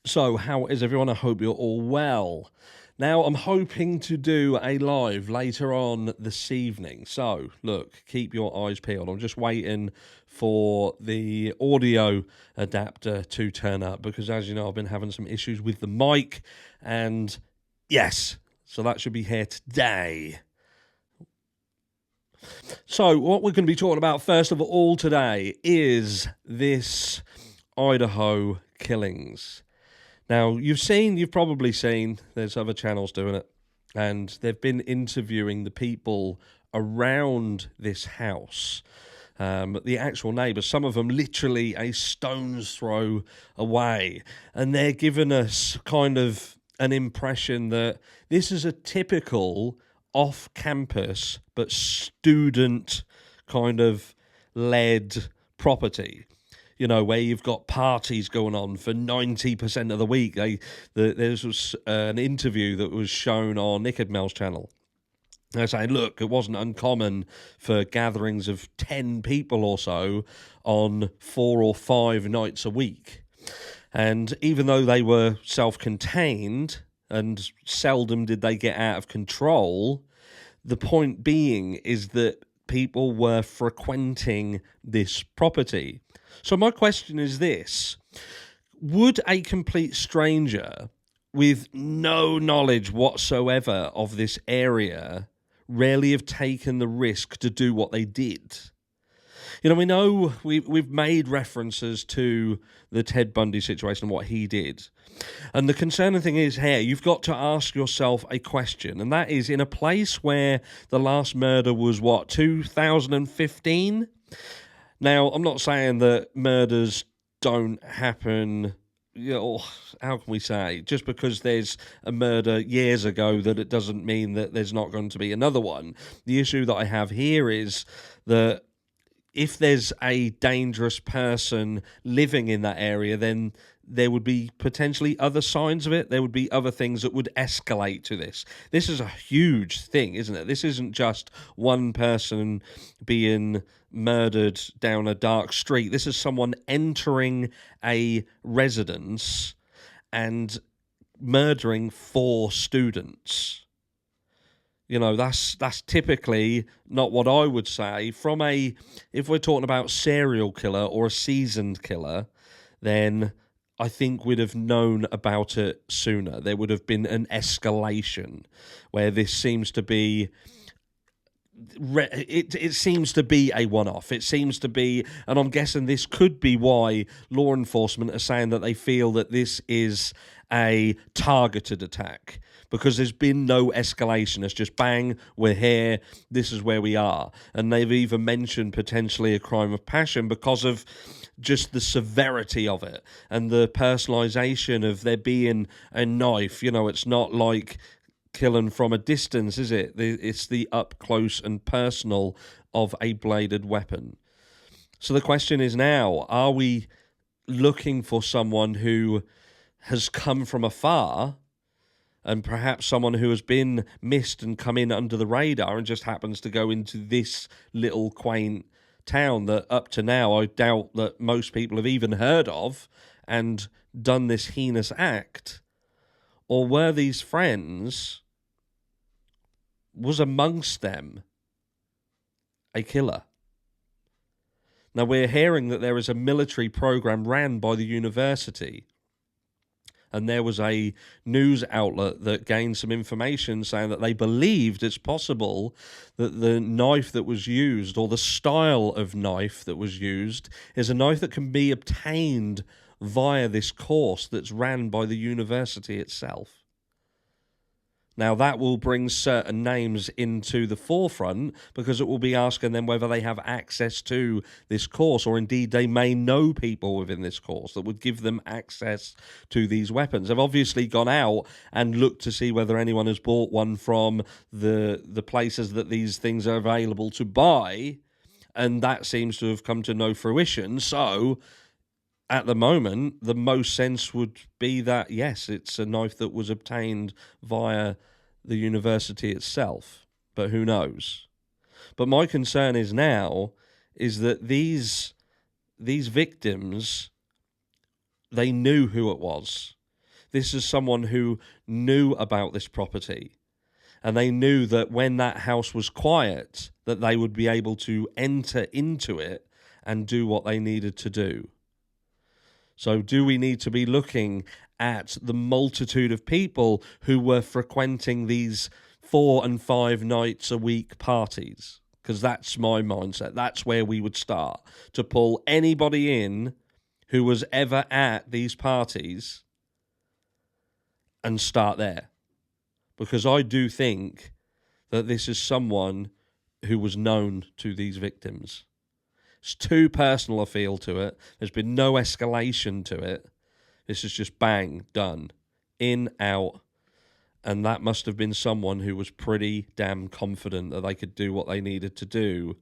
So, how is everyone? I hope you're all well. Now, I'm hoping to do a live later on this evening. So, look, keep your eyes peeled. I'm just waiting for the audio adapter to turn up because, as you know, I've been having some issues with the mic. And yes, so that should be here today. So, what we're going to be talking about first of all today is this Idaho killings. Now, you've probably seen, there's other channels doing it, and they've been interviewing the people around this house, the actual neighbours, some of them literally a stone's throw away, and they're giving us kind of an impression that this is a typical off-campus but student kind of led property. You know, where you've got parties going on for 90% of the week. There was an interview that was shown on Nick Mel's channel. They're saying, look, it wasn't uncommon for gatherings of 10 people or so on 4 or 5 nights a week. And even though they were self-contained and seldom did they get out of control, the point being is that people were frequenting this property. So my question is this: would a complete stranger with no knowledge whatsoever of this area really have taken the risk to do what they did? You know, we know we've made references to the Ted Bundy situation and what he did. And the concerning thing is here, you've got to ask yourself a question, and that is, in a place where the last murder was, 2015? Now, I'm not saying that murders don't happen, you know, how can we say, just because there's a murder years ago that it doesn't mean that there's not going to be another one. The issue that I have here is that if there's a dangerous person living in that area, then there would be potentially other signs of it. There would be other things that would escalate to this. This is a huge thing, isn't it? This isn't just one person being murdered down a dark street. This is someone entering a residence and murdering 4 students. You know, that's typically not what I would say. If we're talking about serial killer or a seasoned killer, then I think we'd have known about it sooner. There would have been an escalation where this seems to be... It seems to be a one-off. It seems to be, and I'm guessing this could be why law enforcement are saying that they feel that this is a targeted attack, because there's been no escalation. It's just bang, we're here, this is where we are. And they've even mentioned potentially a crime of passion because of just the severity of it and the personalization of there being a knife. You know, it's not like killing from a distance, is it? It's the up close and personal of a bladed weapon. So the question is now, are we looking for someone who has come from afar, and perhaps someone who has been missed and come in under the radar and just happens to go into this little quaint town that up to now I doubt that most people have even heard of and done this heinous act? Or were these friends, was amongst them a killer? Now, we're hearing that there is a military program ran by the university, and there was a news outlet that gained some information saying that they believed it's possible that the knife that was used, or the style of knife that was used, is a knife that can be obtained via this course that's ran by the university itself. Now, that will bring certain names into the forefront because it will be asking them whether they have access to this course, or indeed they may know people within this course that would give them access to these weapons. They've obviously gone out and looked to see whether anyone has bought one from the places that these things are available to buy, and that seems to have come to no fruition. So at the moment, the most sense would be that, yes, it's a knife that was obtained via the university itself, but who knows? But my concern is now is that these victims, they knew who it was. This is someone who knew about this property, and they knew that when that house was quiet, that they would be able to enter into it and do what they needed to do. So do we need to be looking at the multitude of people who were frequenting these 4 and 5 nights a week parties? Because that's my mindset. That's where we would start, to pull anybody in who was ever at these parties and start there. Because I do think that this is someone who was known to these victims. It's too personal a feel to it. There's been no escalation to it. This is just bang, done. In, out. And that must have been someone who was pretty damn confident that they could do what they needed to do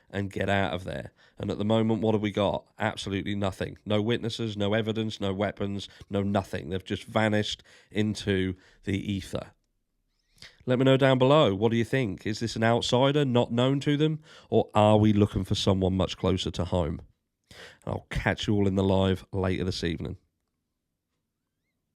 and get out of there. And at the moment, what have we got? Absolutely nothing. No witnesses, no evidence, no weapons, no nothing. They've just vanished into the ether. Let me know down below. What do you think? Is this an outsider not known to them? Or are we looking for someone much closer to home? I'll catch you all in the live later this evening.